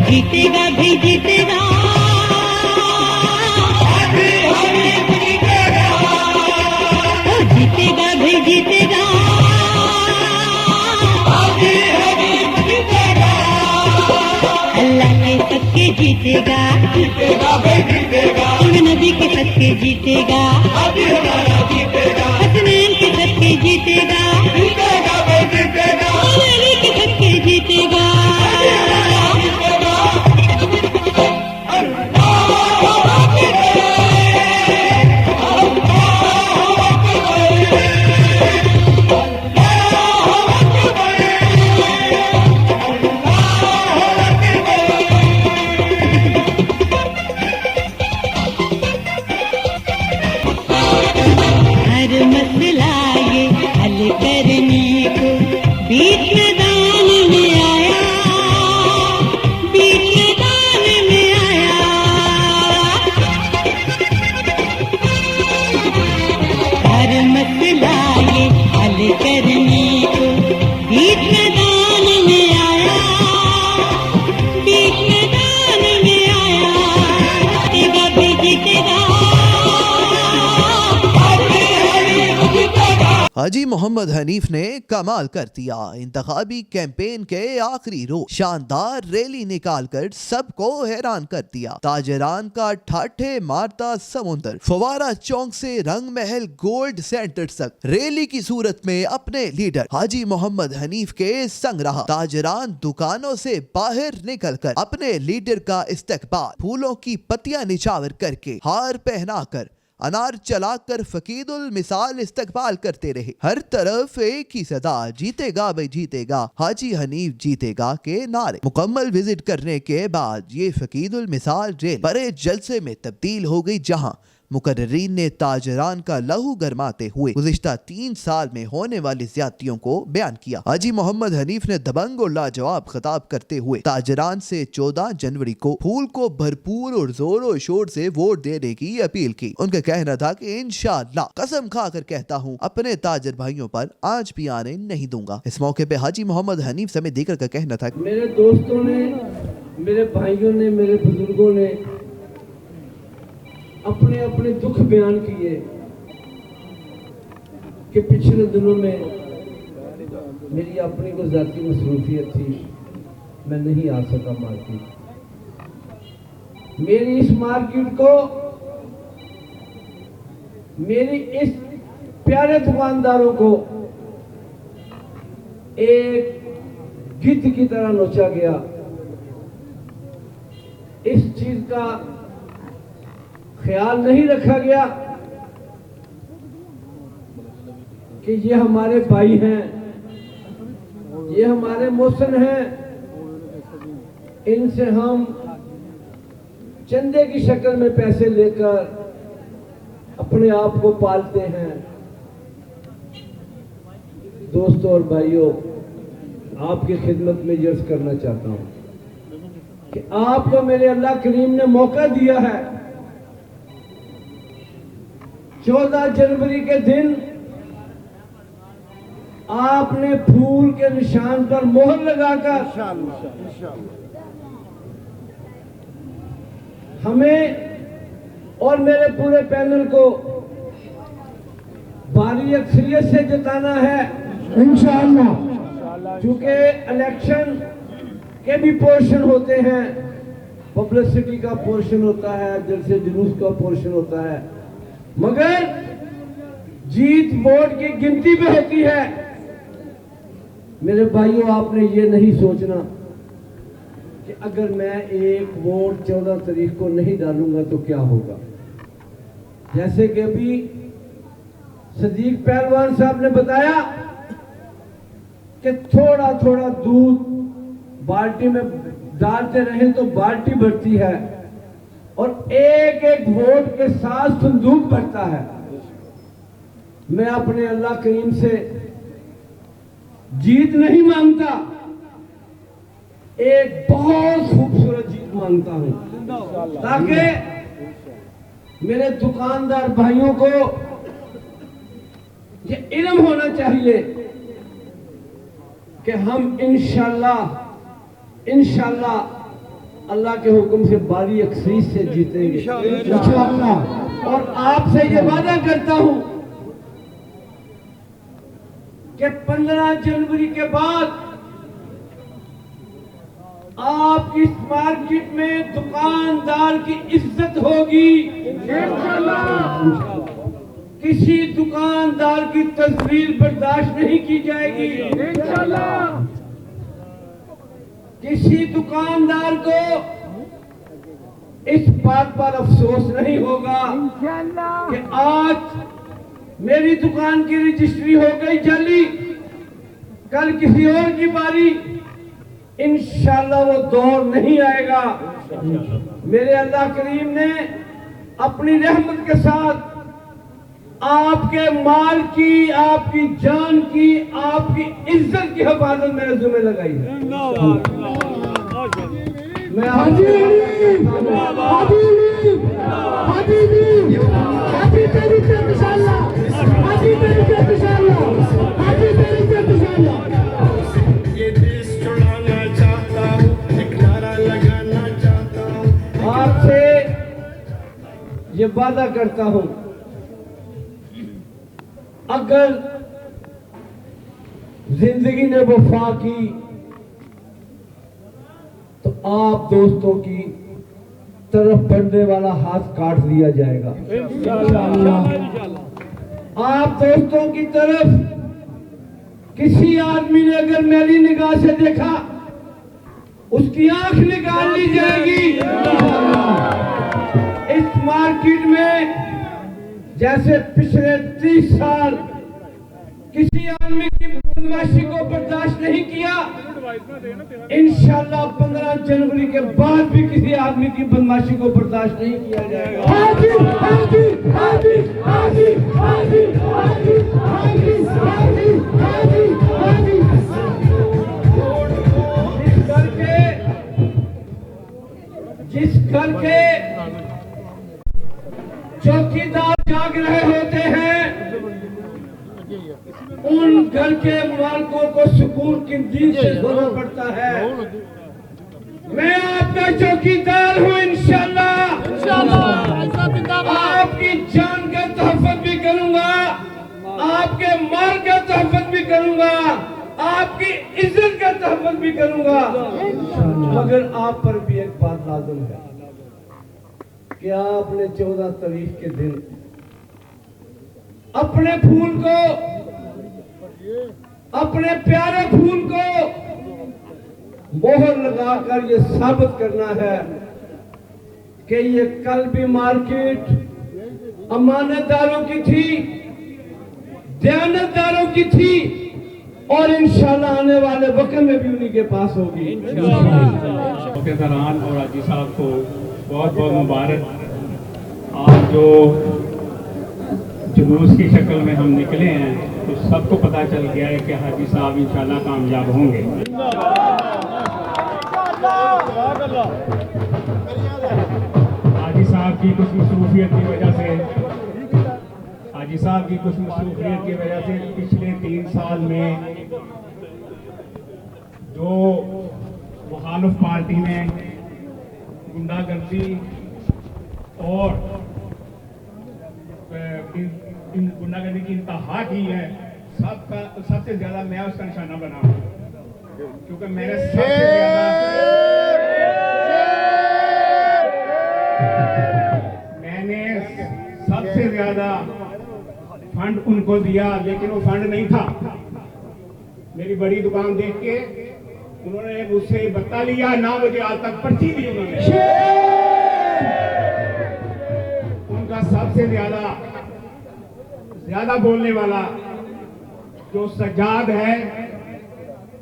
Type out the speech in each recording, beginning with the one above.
जीतेगा भी जीतेगा, जीतेगा भी जीतेगा, अल्लाह के सबके जीतेगा, जीतेगा भाई जीतेगा, नबी के सबके जीतेगा, हसनैन के सबके जीतेगा, जीतेगा भाई जीतेगा, अली के सबके जीतेगा। हर मसला ये हल करने को बीच मैदान में आया, बीच मैदान में आया। हर मसला ये हल करने को बीच मैदान में आया, बीच मैदान में आया। जीतेगा भी जीतेगा, हाजी मोहम्मद हनीफ ने कमाल कर दिया। इंतखाबी कैंपेन के आखिरी रोज शानदार रैली निकालकर सबको हैरान कर दिया। ताजरान का ठाठे मारता समुंदर, फवारा चौक से रंग महल गोल्ड सेंटर तक रैली की सूरत में अपने लीडर हाजी मोहम्मद हनीफ के संग रहा। ताजरान दुकानों से बाहर निकलकर अपने लीडर का इस्तकबाल फूलों की पत्तियां निछावर करके, हार पहनाकर, अनार चलाकर फकीदुल मिसाल इस्तकबाल करते रहे। हर तरफ एक ही सदा, जीतेगा भाई जीतेगा, हाजी हनीफ जीतेगा के नारे। मुकम्मल विजिट करने के बाद ये फकीदुल मिसाल रैली बड़े जलसे में तब्दील हो गई, जहां मुकर्रीन ने ताजरान का लहू गरमाते हुए गुज़िश्ता 3 साल में होने वाली ज्यादतियों को बयान किया। हाजी मोहम्मद हनीफ ने दबंग और लाजवाब खिताब करते हुए ताजरान से 14 जनवरी को फूल को भरपूर और जोर और शोर से वोट देने की अपील की। उनका कहना था कि इंशाअल्लाह, कसम खाकर कहता हूँ, अपने ताजर भाइयों पर आज भी आने नहीं दूंगा। इस मौके पे हाजी मोहम्मद हनीफ समेत दीगर का कहना था, मेरे दोस्तों ने, मेरे भाइयों ने, मेरे बुजुर्गों ने अपने अपने दुख बयान किए कि पिछले दिनों में मेरी अपनी को ज़ाती मसरूफियत थी, मैं नहीं आ सका मार्केट। मेरी इस मार्केट को, मेरी इस प्यारे दुकानदारों को एक गिद्ध की तरह नोचा गया। इस चीज का ख्याल नहीं रखा गया कि ये हमारे भाई हैं, ये हमारे मोहसिन हैं, इनसे हम चंदे की शक्ल में पैसे लेकर अपने आप को पालते हैं। दोस्तों और भाइयों, आपकी खिदमत में ये अर्ज करना चाहता हूं कि आपको मेरे अल्लाह करीम ने मौका दिया है। 14 जनवरी के दिन आपने फूल के निशान पर मोहर लगाकर हमें और मेरे पूरे पैनल को भारी अक्सरियत से जिताना है इंशाअल्लाह। चूंकि इलेक्शन के भी पोर्शन होते हैं, पब्लिसिटी का पोर्शन होता है, जलसे जुलूस का पोर्शन होता है, मगर जीत वोट की गिनती में होती है। मेरे भाइयों, आपने ये नहीं सोचना कि अगर मैं एक वोट 14 तारीख को नहीं डालूंगा तो क्या होगा। जैसे कि अभी सदीक पहलवान साहब ने बताया कि थोड़ा थोड़ा दूध बाल्टी में डालते रहे तो बाल्टी भरती है और एक एक वोट के साथ संदूक भरता है। मैं अपने अल्लाह करीम से जीत नहीं मांगता, एक बहुत खूबसूरत जीत मांगता हूं, ताकि मेरे दुकानदार भाइयों को ये इल्म होना चाहिए कि हम इंशाअल्लाह अल्लाह के हुक्म से बारी अक्सीस से जीतेंगे इंशाअल्लाह। और आपसे ये वादा करता हूं कि 15 जनवरी के बाद आप इस मार्केट में दुकानदार की इज्जत होगी इंशाअल्लाह। किसी दुकानदार की तस्वीर बर्दाश्त नहीं की जाएगी इंशाअल्लाह। किसी दुकानदार को इस बात पर अफसोस नहीं होगा कि आज मेरी दुकान की रजिस्ट्री हो गई जाली, कल किसी और की बारी, इंशाअल्लाह वो दौर नहीं आएगा। मेरे अल्लाह करीम ने अपनी रहमत के साथ आपके माल की, आपकी जान की, आपकी इज्जत की हिफाजत मेरे जुम्मे लगाई है। मैं ये देश छुड़ाना चाहता हूँ, एक नारा लगाना चाहता हूँ। आपसे ये वादा करता हूं, अगर जिंदगी ने वफा की तो आप दोस्तों की तरफ बढ़ने वाला हाथ काट दिया जाएगा आप दोस्तों की तरफ किसी आदमी ने अगर मेरी निगाह से देखा, उसकी आंख निकाल ली जाएगी। इस मार्केट में जैसे पिछले 30 साल किसी आदमी की बदमाशी को बर्दाश्त नहीं किया, इंशाअल्लाह 15 जनवरी के बाद भी किसी आदमी की बदमाशी को बर्दाश्त नहीं किया जाएगा। जिस घर के चौकीदार जाग रहे होते हैं, उन घर के मालिकों को सुकून की नींद से सोना पड़ता है। मैं आपका चौकीदार हूँ इंशाअल्लाह। आपकी जान का तहफ़्फ़ुज़ भी करूंगा, आपके माल का तहफ़्फ़ुज़ भी करूंगा, आपकी इज्जत का तहफ़्फ़ुज़ भी करूंगा। मगर आप पर भी एक बात लाज़िम है कि आपने 14 तारीख के दिन अपने फूल को, अपने प्यारे फूल को मोहर लगाकर ये साबित करना है कि ये कल भी मार्केट अमानतदारों की थी, दयानतदारों की थी और इंशाअल्लाह आने वाले वक्त में भी उन्हीं के पास होगी। दरान और हाजी साहब को बहुत बहुत मुबारक। आज जो जुलूस की शक्ल में हम निकले हैं तो सबको पता चल गया है कि हाजी साहब इंशाल्लाह कामयाब होंगे। हाजी साहब की कुछ मसरूफियत की वजह से पिछले 3 साल में जो मुखालिफ पार्टी ने गुंडागर्दी और इन गुंडागर्दी की इंतहा की है, सबसे ज्यादा मैं उसका निशाना बना हूं, क्योंकि मैंने सबसे ज्यादा फंड उनको दिया, लेकिन वो फंड नहीं था। मेरी बड़ी दुकान देख के उन्होंने मुझसे बता लिया, 9 बजे आज तक पर्ची दी उन्होंने। उनका सबसे ज्यादा बोलने वाला जो सज्जाद है,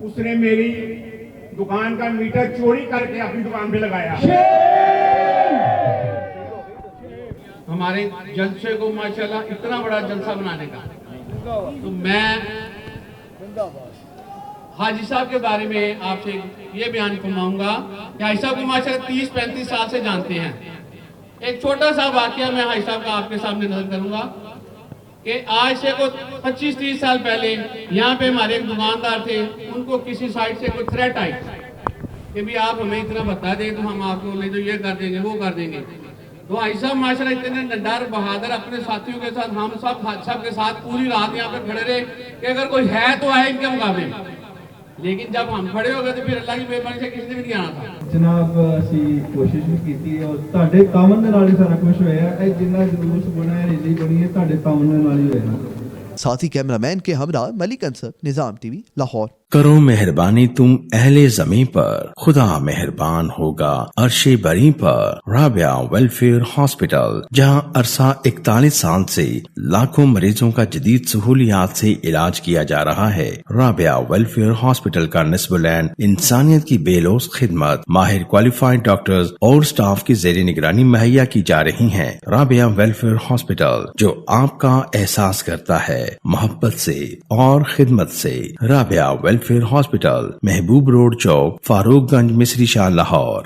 उसने मेरी दुकान का मीटर चोरी करके अपनी दुकान पे लगाया। हमारे जलसे को माशाल्लाह इतना बड़ा जलसा बनाने का, तो मैं हाजी साहब के बारे में आपसे ये बयान फरमाऊंगा कि हाजी साहब को माशाल्लाह 30-35 साल से जानते हैं। एक छोटा सा वाकया मैं हाजी साहब का आपके सामने नजर करूंगा कि आज से को 25-30 साल पहले यहाँ पे हमारे एक दुकानदार थे, उनको किसी साइड से कोई थ्रेट आई कि भी आप हमें इतना बता दें तो हम आपको नहीं तो ये कर देंगे वो कर देंगे। तो भाई साहब माशाल्लाह इतने निडर बहादुर अपने साथियों के साथ हम सब के साथ पूरी रात यहाँ पे खड़े रहे कि अगर कोई है तो आए इनके मुकाबले में। लेकिन जब हम खड़े हो गए तो फिर अल्लाह की मेहरबानी से किसी ने भी नहीं आना था। जनाब ਅਸੀਂ ਕੋਸ਼ਿਸ਼ ਵੀ ਕੀਤੀ ਹੈ ਔਰ ਤੁਹਾਡੇ ਤਾਵਨ ਦੇ ਨਾਲ ਹੀ ਸਾਰਾ ਕੁਝ ਹੋਇਆ ਇਹ ਜਿੰਨਾ ਜਲੂਸ ਬਣਾਇਆ ਰੈਲੀ ਬਣੀ ਹੈ ਤੁਹਾਡੇ ਤਾਵਨ ਦੇ ਨਾਲ ਹੀ ਹੋਇਆ। साथ ही कैमरामैन के हमरा मलिक अंसर, निजाम टीवी, लाहौर। करो मेहरबानी तुम अहले ज़मीं पर, खुदा मेहरबान होगा अर्शे बरी पर। राबिया वेलफेयर हॉस्पिटल, जहां अरसा 41 साल से लाखों मरीजों का जदीद सहूलियात से इलाज किया जा रहा है। राबिया वेलफेयर हॉस्पिटल का निस्बुलैन इंसानियत की बेलोस खिदमत, माहिर क्वालिफाइड डॉक्टर्स और स्टाफ की ज़ेर निगरानी मुहैया की जा रही है। राबिया वेलफेयर हॉस्पिटल जो आपका एहसास करता है मोहब्बत से और खिदमत से। राबिया वेलफेयर हॉस्पिटल, महबूब रोड चौक, फारूकगंज, मिस्री शाह, लाहौर।